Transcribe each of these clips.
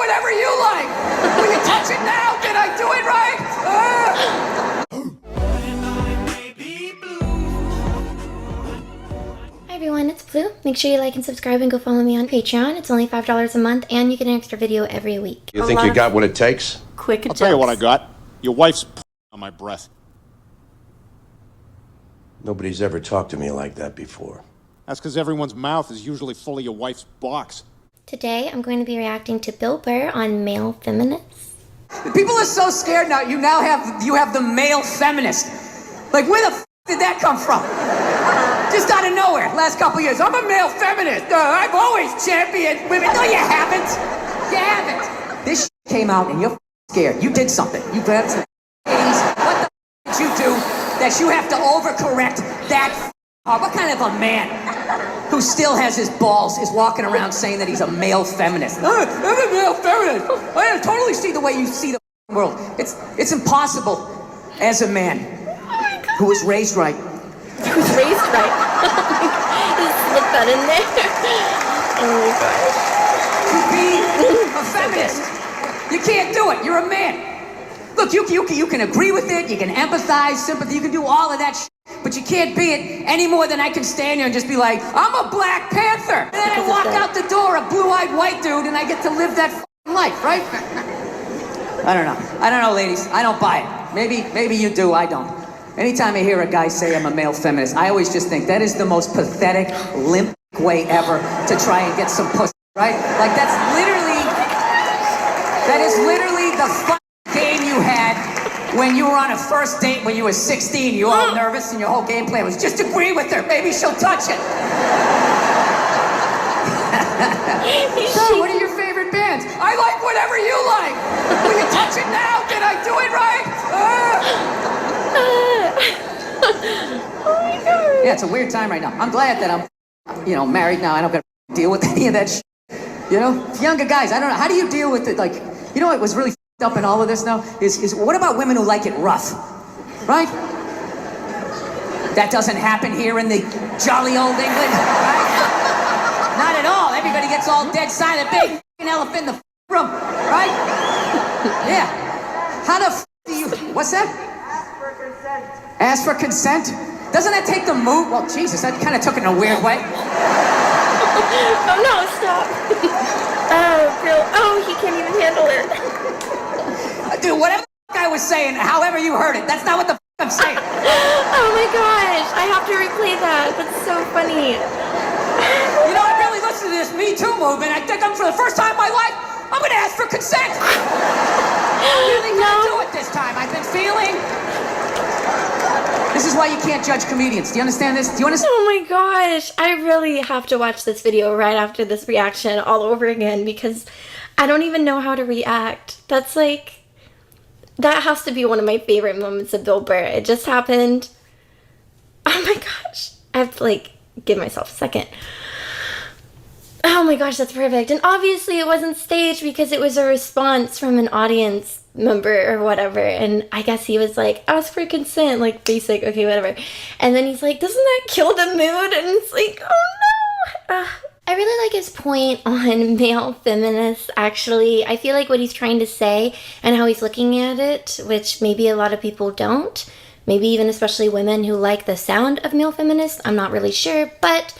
whatever you like. Will you touch it now? Did I do it right? Hi everyone, it's Blue. Make sure you like and subscribe and go follow me on Patreon. It's only $5 a month and you get an extra video every week. You think you got what it takes? Quick I'll tell you what I got. Your wife's on my breath. Nobody's ever talked to me like that before. That's because everyone's mouth is usually full of your wife's box. Today I'm going to be reacting to Bill Burr on male feminists. People are so scared now. You have the male feminist. Like, where the did that come from? Just out of nowhere. Last couple years, I'm a male feminist. I've always championed women. No, you haven't. You haven't. This came out and you're scared. You did something. You got some what the did you do that you have to overcorrect that? What kind of a man who still has his balls is walking around saying that he's a male feminist? I'm a male feminist. I totally see the way you see the world. It's impossible as a man who was raised right. He was raised right. Just slip that in there. Oh my gosh. To be a feminist. You can't do it. You're a man. Look, you can agree with it. You can empathize, sympathy. You can do all of that shit. But you can't be it any more than I can stand here and just be like, I'm a Black Panther. And then I walk out the door, a blue-eyed white dude, and I get to live that life, right? I don't know, ladies. I don't buy it. Maybe you do. I don't. Anytime I hear a guy say I'm a male feminist, I always just think that is the most pathetic, limp way ever to try and get some pussy, right? Like, that is literally the fun game you had when you were on a first date when you were 16. You were all nervous and your whole game plan was just agree with her. Maybe she'll touch it. So, what are your favorite bands? I like whatever you like. Will you touch it now? Did I do it right? Oh my god. Yeah, it's a weird time right now. I'm glad that I'm, married now. I don't gotta deal with any of that shit. You know? Younger guys, I don't know. How do you deal with it? Like, you know what was really up in all of this now? Is what about women who like it rough? Right? That doesn't happen here in the jolly old England, right? Not at all. Everybody gets all dead silent. Big elephant in the room, right? Yeah. How the do you... What's that? Ask for consent? Doesn't that take the mood? Well, Jesus, that kind of took it in a weird way. Oh no, stop. Oh, Bill. Oh, he can't even handle it. Dude, whatever the I was saying, however you heard it, that's not what the I'm saying. Oh my gosh, I have to replay that. That's so funny. You know, I really listened to this Me Too movement. I think for the first time in my life, I'm going to ask for consent. I'm really going to do it this time. I've been feeling... This is why you can't judge comedians. Do you understand this? Do you understand? Oh my gosh, I really have to watch this video right after this reaction all over again because I don't even know how to react. That's like... That has to be one of my favorite moments of Bill Burr. It just happened. Oh my gosh. I have to give myself a second. Oh my gosh, that's perfect. And obviously it wasn't staged because it was a response from an audience member or whatever. And I guess he was like, ask for consent, basic, okay, whatever. And then he's like, doesn't that kill the mood? And it's like, oh no. I really like his point on male feminists, actually. I feel like what he's trying to say and how he's looking at it, which maybe a lot of people don't, maybe even especially women who like the sound of male feminists, I'm not really sure, but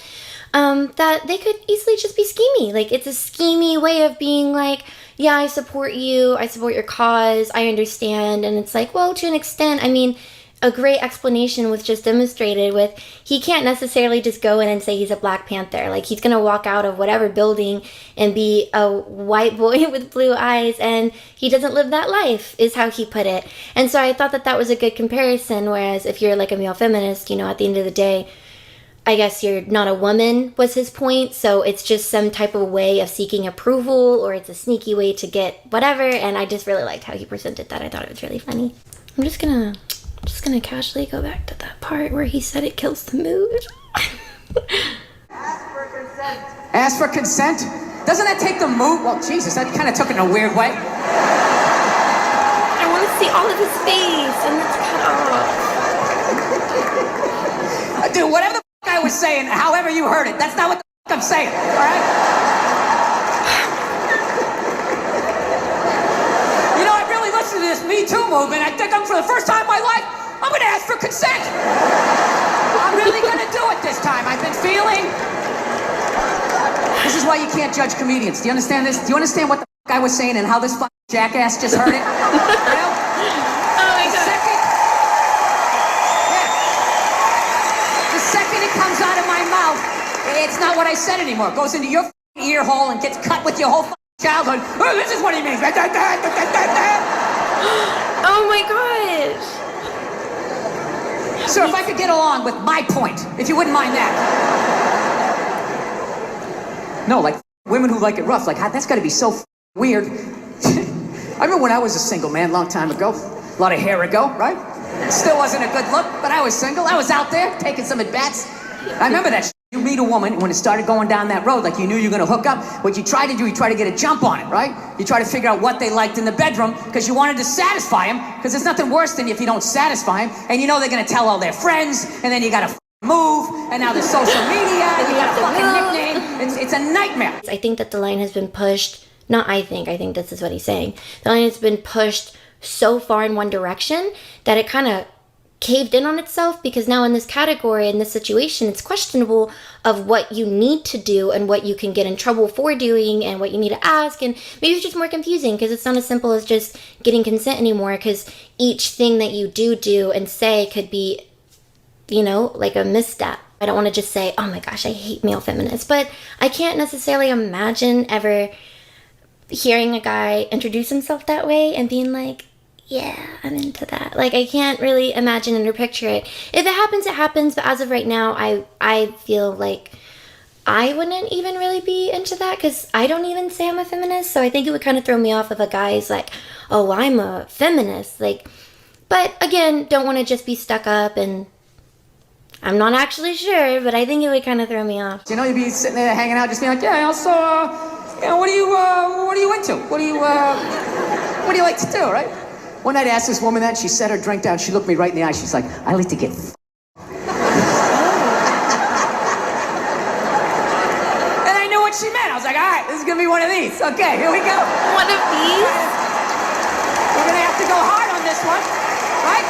that they could easily just be schemy. It's a schemy way of being like, yeah, I support you, I support your cause, I understand, and it's like, well, to an extent, I mean, a great explanation was just demonstrated with he can't necessarily just go in and say he's a Black Panther. He's gonna walk out of whatever building and be a white boy with blue eyes, and he doesn't live that life, is how he put it. And so I thought that that was a good comparison, whereas if you're a male feminist, at the end of the day, I guess you're not a woman, was his point, so it's just some type of way of seeking approval, or it's a sneaky way to get whatever, and I just really liked how he presented that. I thought it was really funny. I'm just gonna casually go back to that part where he said it kills the mood. Ask for consent. Ask for consent? Doesn't that take the mood? Well, Jesus, that kind of took it in a weird way. I want to see all of his face, and it's cut off. Dude, whatever the I was saying, however you heard it, that's not what the I'm saying, all right? movement, I think for the first time in my life, I'm gonna ask for consent. I'm really gonna do it this time. I've been feeling. This is why you can't judge comedians. Do you understand this? Do you understand what the I was saying and how this jackass just heard it? You know? Oh my God. The second it comes out of my mouth, it's not what I said anymore. It goes into your ear hole and gets cut with your whole childhood. Oh, this is what he means. Oh my gosh. Sir, if I could get along with my point, if you wouldn't mind that. No, like women who like it rough, like that's got to be so weird. I remember when I was a single man, long time ago, a lot of hair ago, right? Still wasn't a good look, but I was single. I was out there taking some at-bats. I remember that. You meet a woman, and when it started going down that road, like you knew you were going to hook up, what you try to do, you try to get a jump on it, right? You try to figure out what they liked in the bedroom, because you wanted to satisfy them, because there's nothing worse than if you don't satisfy them, and you know they're going to tell all their friends, and then you got to move, and now there's social media, and you got a fucking nickname. It's a nightmare. I think that the line has been pushed, I think this is what he's saying. The line has been pushed so far in one direction that it kind of caved in on itself, because now in this category, in this situation, it's questionable of what you need to do and what you can get in trouble for doing and what you need to ask, and maybe it's just more confusing because it's not as simple as just getting consent anymore, because each thing that you do and say could be, like a misstep. I don't want to just say, oh my gosh, I hate male feminists, but I can't necessarily imagine ever hearing a guy introduce himself that way and being like, yeah, I'm into that. Like, I can't really imagine and or picture it. If it happens, it happens. But as of right now, I feel like I wouldn't even really be into that, because I don't even say I'm a feminist. So I think it would kind of throw me off if a guy's like, oh, I'm a feminist. Like, but again, don't want to just be stuck up, and I'm not actually sure, but I think it would kind of throw me off. You'd be sitting there hanging out, just being like, yeah, also, what are you into? What do you like to do, right? One night I asked this woman that, she set her drink down, she looked me right in the eye, she's like, I like to get And I knew what she meant. I was like, all right, this is gonna be one of these. Okay, here we go. One of these? We're gonna have to go hard on this one, right?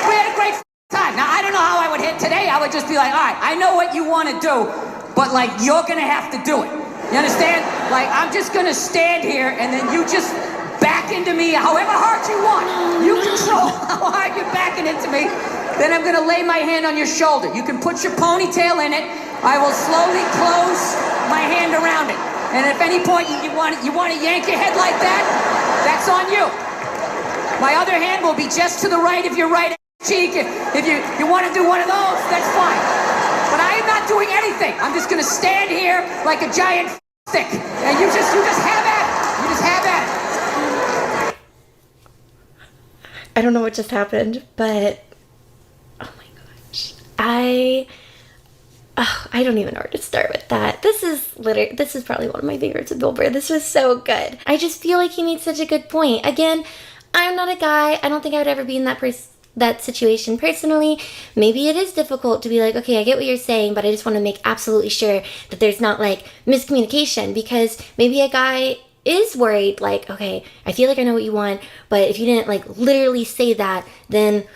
We had a great time. Now, I don't know how I would hit today. I would just be like, all right, I know what you want to do, but like, you're gonna have to do it. You understand? Like, I'm just gonna stand here, and then you just back into me however hard you want. You control how hard you're backing into me. Then I'm gonna lay my hand on your shoulder. You can put your ponytail in it. I will slowly close my hand around it. And if at any point you want to yank your head like that, that's on you. My other hand will be just to the right of your right cheek. If you want to do one of those, that's fine. But I am not doing anything. I'm just gonna stand here like a giant stick, and you just have at it. You just have at it. I don't know what just happened, but oh my gosh. I don't even know where to start with that. This is probably one of my favorites of Bill Burr. This was so good. I just feel like he made such a good point. Again, I'm not a guy. I don't think I would ever be in that situation personally. Maybe it is difficult to be like, okay, I get what you're saying, but I just want to make absolutely sure that there's not like miscommunication, because maybe a guy is worried, like, okay, I feel like I know what you want, but if you didn't like literally say that, then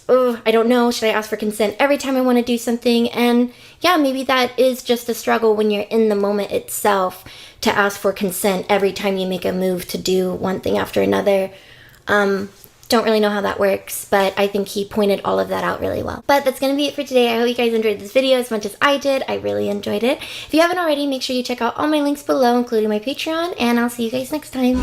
I don't know, should I ask for consent every time I want to do something? And yeah, maybe that is just a struggle when you're in the moment itself, to ask for consent every time you make a move to do one thing after another. Don't really know how that works, but I think he pointed all of that out really well. But that's going to be it for today. I hope you guys enjoyed this video as much as I did. I really enjoyed it. If you haven't already, make sure you check out all my links below, including my Patreon, and I'll see you guys next time.